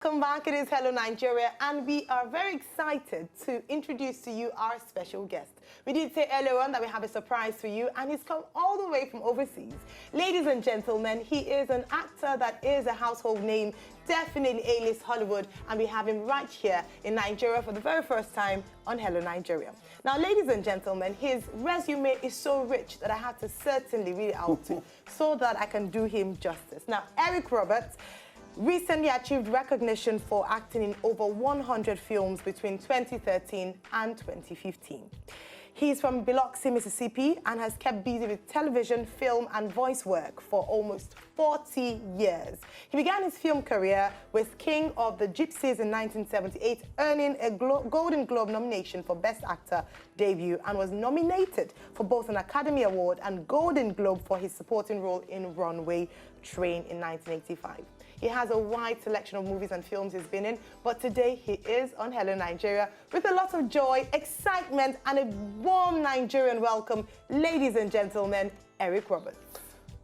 Welcome back. It is Hello Nigeria, and we are very excited to introduce to you our special guest. We did say earlier on that we have a surprise for you, and he's come all the way from overseas. Ladies and gentlemen, he is an actor that is a household name, definitely A-list Hollywood, and we have him right here in Nigeria for the very first time on Hello Nigeria. Now, ladies and gentlemen, his resume is so rich that I had to certainly read it out to so that I can do him justice. Now, Eric Roberts recently achieved recognition for acting in over 100 films between 2013 and 2015. He's from Biloxi, Mississippi, and has kept busy with television, film, and voice work for almost 40 years. He began his film career with King of the Gypsies in 1978, earning a Golden Globe nomination for Best Actor debut, and was nominated for both an Academy Award and Golden Globe for his supporting role in Runway Train in 1985. He has a wide selection of movies and films he's been in, but today he is on Hello Nigeria with a lot of joy, excitement, and a warm Nigerian welcome. Ladies and gentlemen, Eric Roberts.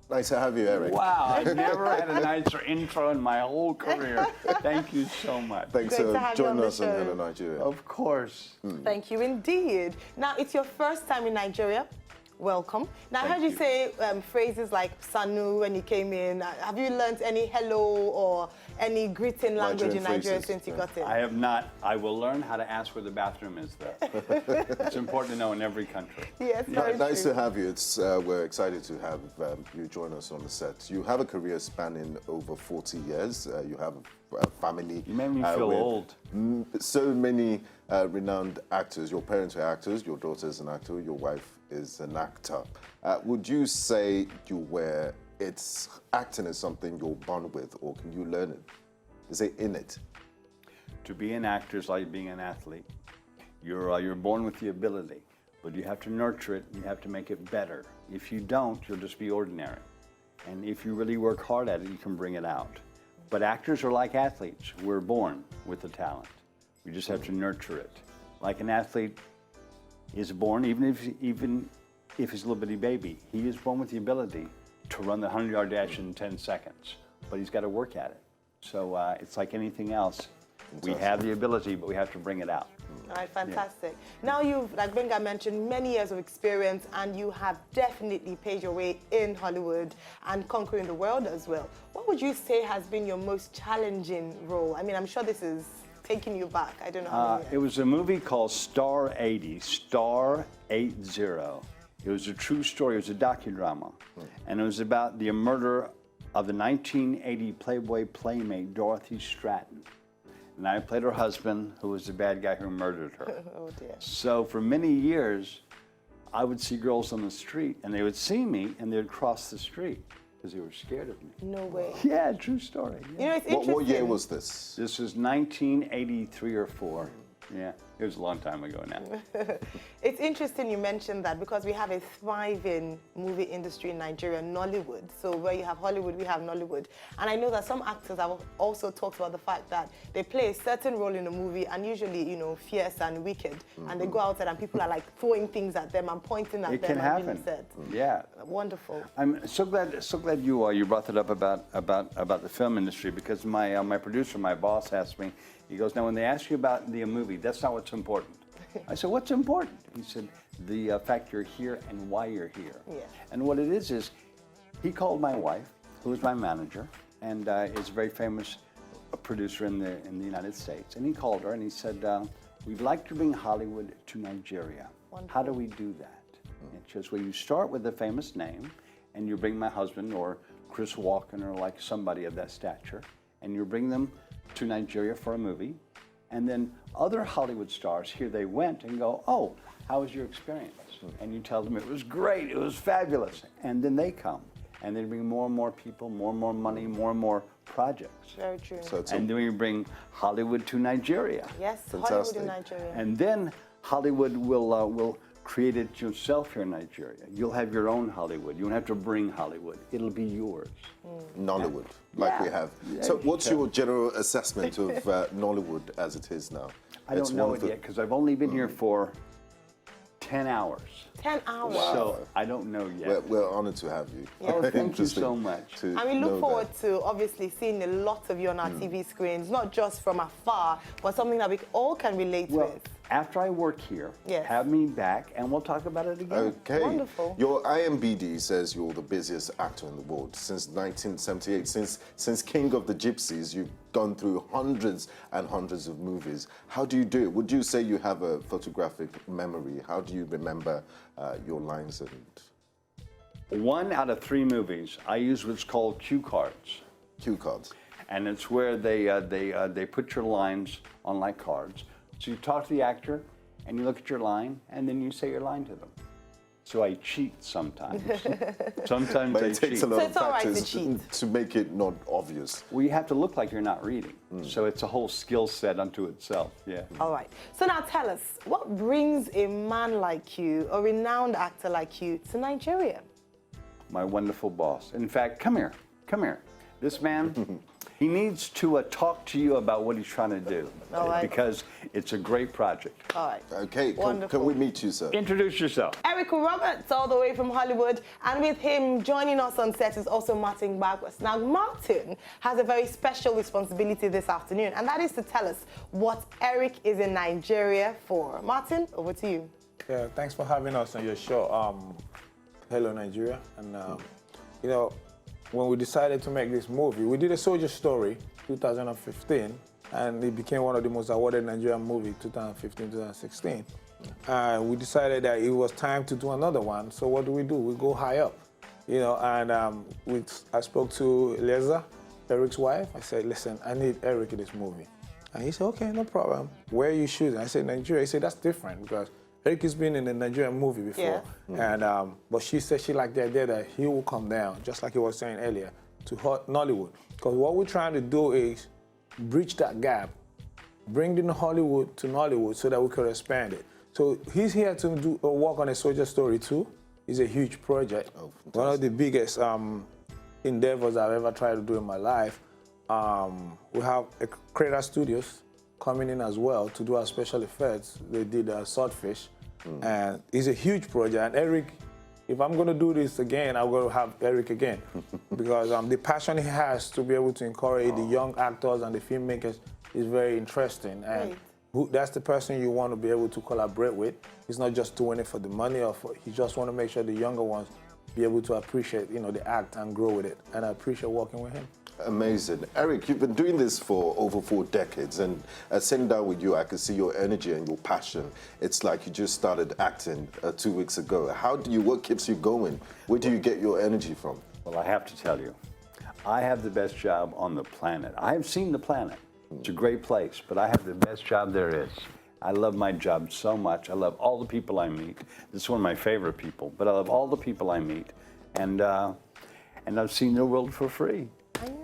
Nice to have you, Eric. Wow, I've never had a nicer intro in my whole career. Thank you so much. Thanks for joining us on Hello Nigeria. Of course. Thank you indeed. Now, it's your first time in Nigeria. Welcome. Now, I heard you say phrases like Sanu when you came in. Have you learned any hello or any greeting language in Nigeria since you got in? I have not. I will learn how to ask where the bathroom is, though. It's important to know in every country. Yes, Nice to have you. We're excited to have you join us on the set. You have a career spanning over 40 years. You have a family. You made me feel old. So many renowned actors. Your parents are actors. Your daughter is an actor. Your wife is an actor. Would you say acting is something you're born with, or can you learn it? Is it in it? To be an actor is like being an athlete. You're born with the ability, but you have to nurture it. You have to make it better. If you don't, you'll just be ordinary. And if you really work hard at it, you can bring it out. But actors are like athletes. We're born with the talent. We just have to nurture it. Like an athlete is born, even if he's a little bitty baby, he is born with the ability to run the 100-yard dash in 10 seconds. But he's got to work at it. So it's like anything else. We have the ability, but we have to bring it out. All right, fantastic. Yeah. Now you've, like Benga mentioned, many years of experience, and you have definitely paid your way in Hollywood and conquering the world as well. What would you say has been your most challenging role? I mean, I'm sure this is taking you back. I don't know how many years. It was a movie called Star 80, Star 80. It was a true story. It was a docudrama. And it was about the murder of the 1980 Playboy playmate, Dorothy Stratton. And I played her husband, who was the bad guy who murdered her. Oh, dear. So for many years, I would see girls on the street, and they would see me, and they would cross the street because they were scared of me. No way. Yeah, true story. Yeah. You know, it's interesting. What year was this? This was 1983 or 4. Yeah, it was a long time ago now. It's interesting you mentioned that, because we have a thriving movie industry in Nigeria, Nollywood. So where you have Hollywood, we have Nollywood. And I know that some actors have also talked about the fact that they play a certain role in a movie, and usually, you know, fierce and wicked. And they go outside and people are like throwing things at them and pointing at them. It can happen. Yeah. Wonderful. I'm so glad you brought that up about the film industry, because my producer, my boss, asked me. He goes, now when they ask you about the movie, that's not what's important. I said, what's important? He said, the fact you're here and why you're here. Yeah. And what it is he called my wife, who is my manager, and is a very famous producer in the United States. And he called her and he said, we'd like to bring Hollywood to Nigeria. Wonderful. How do we do that? And she says, well, you start with a famous name, and you bring my husband or Chris Walken or like somebody of that stature, and you bring them to Nigeria for a movie, and then other Hollywood stars, here they went and go, oh, how was your experience? And you tell them it was great, it was fabulous, and then they come, and they bring more and more people, more and more money, more and more projects. Very true. And then we bring Hollywood to Nigeria. Yes, fantastic. Hollywood in Nigeria. And then Hollywood will create it yourself here in Nigeria. You'll have your own Hollywood. You won't have to bring Hollywood. It'll be yours. Nollywood, like we have. So what's your general assessment of Nollywood as it is now? I don't know it yet, because I've only been here for 10 hours. 10 hours. Wow. So I don't know yet. We're honored to have you. Oh, thank you Interesting so much. to And we look know forward that. to obviously seeing a lot of you on our TV screens, not just from afar, but something that we all can relate Well, with. after I work here, Yes. have me back and we'll talk about it again. Okay. Wonderful. Your IMBD says you're the busiest actor in the world since 1978. Since King of the Gypsies, you've gone through hundreds and hundreds of movies. How do you do it? Would you say you have a photographic memory? How do you remember your lines and 1 out of 3 movies, I use what's called cue cards. cue cards? And it's where they put your lines on like cards. So you talk to the actor, and you look at your line, and then you say your line to them. So I cheat sometimes. Sometimes But I it takes cheat. a lot So of it's all right to practice cheat. to make it not obvious. Well, you have to look like you're not reading. So it's a whole skill set unto itself. Yeah. All right. So now tell us, what brings a man like you, a renowned actor like you, to Nigeria? My wonderful boss. In fact, come here. Come here. This man, he needs to talk to you about what he's trying to do. All right. Because it's a great project. All right. Okay, Wonderful. can we meet you, sir? Introduce yourself. Eric Roberts, all the way from Hollywood, and with him joining us on set is also Martin Bagwas. Now, Martin has a very special responsibility this afternoon, and that is to tell us what Eric is in Nigeria for. Martin, over to you. Yeah, thanks for having us on your show. Hello, Nigeria. And, you know, when we decided to make this movie, we did a soldier story, 2015, and it became one of the most awarded Nigerian movies, 2015, 2016. And we decided that it was time to do another one. So what do? We go high up, you know, and I spoke to Eliza, Eric's wife. I said, listen, I need Eric in this movie. And he said, okay, no problem. Where are you shooting? I said, Nigeria. He said, that's different because Eric has been in a Nigerian movie before. Yeah. And, but she said she liked the idea that he will come down, just like he was saying earlier, to Nollywood. Because what we're trying to do is bridge that gap, bring the Hollywood to Nollywood so that we could expand it. So he's here to do work on a soldier story too. It's a huge project. Oh, one of the biggest endeavors I've ever tried to do in my life. We have Creator Studios coming in as well to do our special effects. They did Swordfish, and it's a huge project. And Eric, if I'm going to do this again, I'm going to have Eric again because the passion he has to be able to encourage the young actors and the filmmakers is very interesting. And that's the person you want to be able to collaborate with. He's not just doing it for the money, he just want to make sure the younger ones be able to appreciate, you know, the act and grow with it. And I appreciate working with him. Amazing. Eric, you've been doing this for over 4 decades, and sitting down with you, I can see your energy and your passion. It's like you just started acting 2 weeks ago. What keeps you going? Where do you get your energy from? Well, I have to tell you, I have the best job on the planet. I have seen the planet. It's a great place, but I have the best job there is. I love my job so much. I love all the people I meet. This is one of my favorite people, but I love all the people I meet. And I've seen the world for free.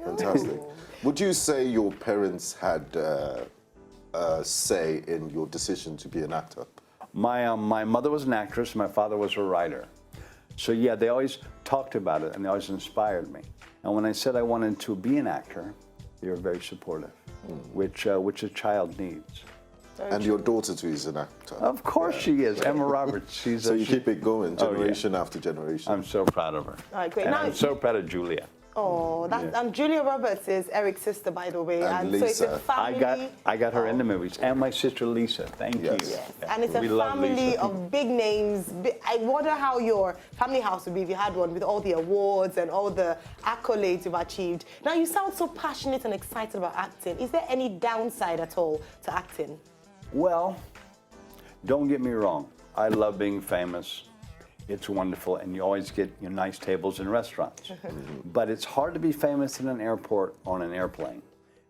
Fantastic. Would you say your parents had a say in your decision to be an actor? My mother was an actress, my father was a writer. So yeah, they always talked about it and they always inspired me. And when I said I wanted to be an actor, they were very supportive, which a child needs. And your daughter too is an actor. Of course she is, Emma Roberts. So you keep it going, Oh, yeah. generation after generation. I'm so proud of her. All right, great. And Now, I'm so proud of Julia. oh, Julia Roberts is Eric's sister, by the way. And so it's a Lisa. family. I got her in the movies, and my sister Lisa. Thank Yes. you. Yes. And it's a We love family Lisa. of big names. I wonder how your family house would be if you had one with all the awards and all the accolades you've achieved. Now, you sound so passionate and excited about acting. Is there any downside at all to acting? Well, don't get me wrong. I love being famous. It's wonderful, and you always get nice tables in restaurants. But it's hard to be famous in an airport on an airplane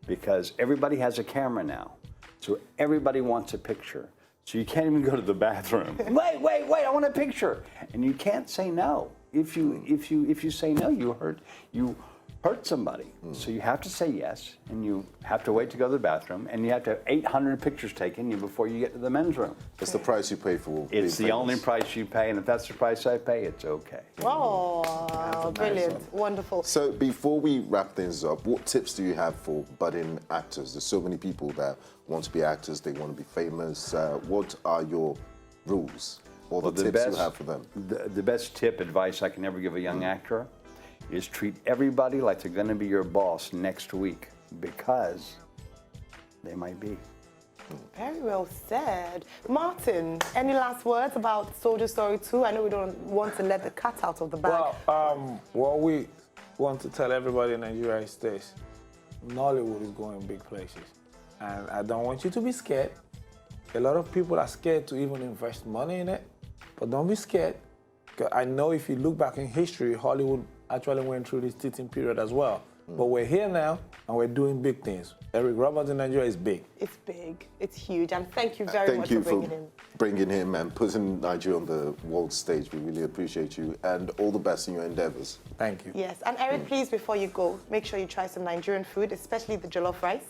because everybody has a camera now. So everybody wants a picture. So you can't even go to the bathroom. wait, I want a picture. And you can't say no. If you say no, you hurt somebody. So you have to say yes, and you have to wait to go to the bathroom, and you have to have 800 pictures taken before you get to the men's room. It's the price you pay for being It's the famous. only price you pay, and if that's the price I pay, it's okay. Oh, brilliant. Wonderful. So before we wrap things up, what tips do you have for budding actors? There's so many people that want to be actors, they want to be famous. What are your rules? or the tips you have for them? The best tip, advice I can ever give a young actor is treat everybody like they're going to be your boss next week, because they might be. Very well said. Martin, any last words about Soldier Story 2? I know we don't want to let the cat out of the bag. Well, what we want to tell everybody in Nigeria is this: Nollywood is going big places. And I don't want you to be scared. A lot of people are scared to even invest money in it, but don't be scared. 'Cause I know if you look back in history, Hollywood actually went through this teething period as well. But we're here now, and we're doing big things. Eric Roberts in Nigeria is big. It's big. It's huge. And thank you very much for bringing him. Bringing him and putting Nigeria on the world stage. We really appreciate you, and all the best in your endeavors. Thank you. Yes. And Eric, please, before you go, make sure you try some Nigerian food, especially the jollof rice.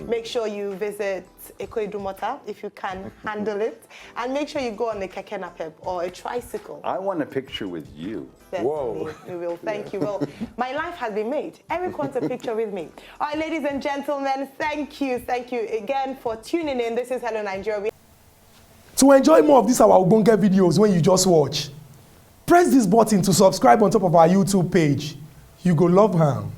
Make sure you visit Eko Idumota if you can handle it. And make sure you go on a keke napep or a tricycle. I want a picture with you. Certainly, Whoa. we will. Thank you. Well, my life has been made. Eric wants a picture with me. All right, ladies and gentlemen, thank you. Thank you again for tuning in. This is Hello Nigeria. To enjoy more of these our Ogbonge videos when you just watch, press this button to subscribe on top of our YouTube page. You go love am.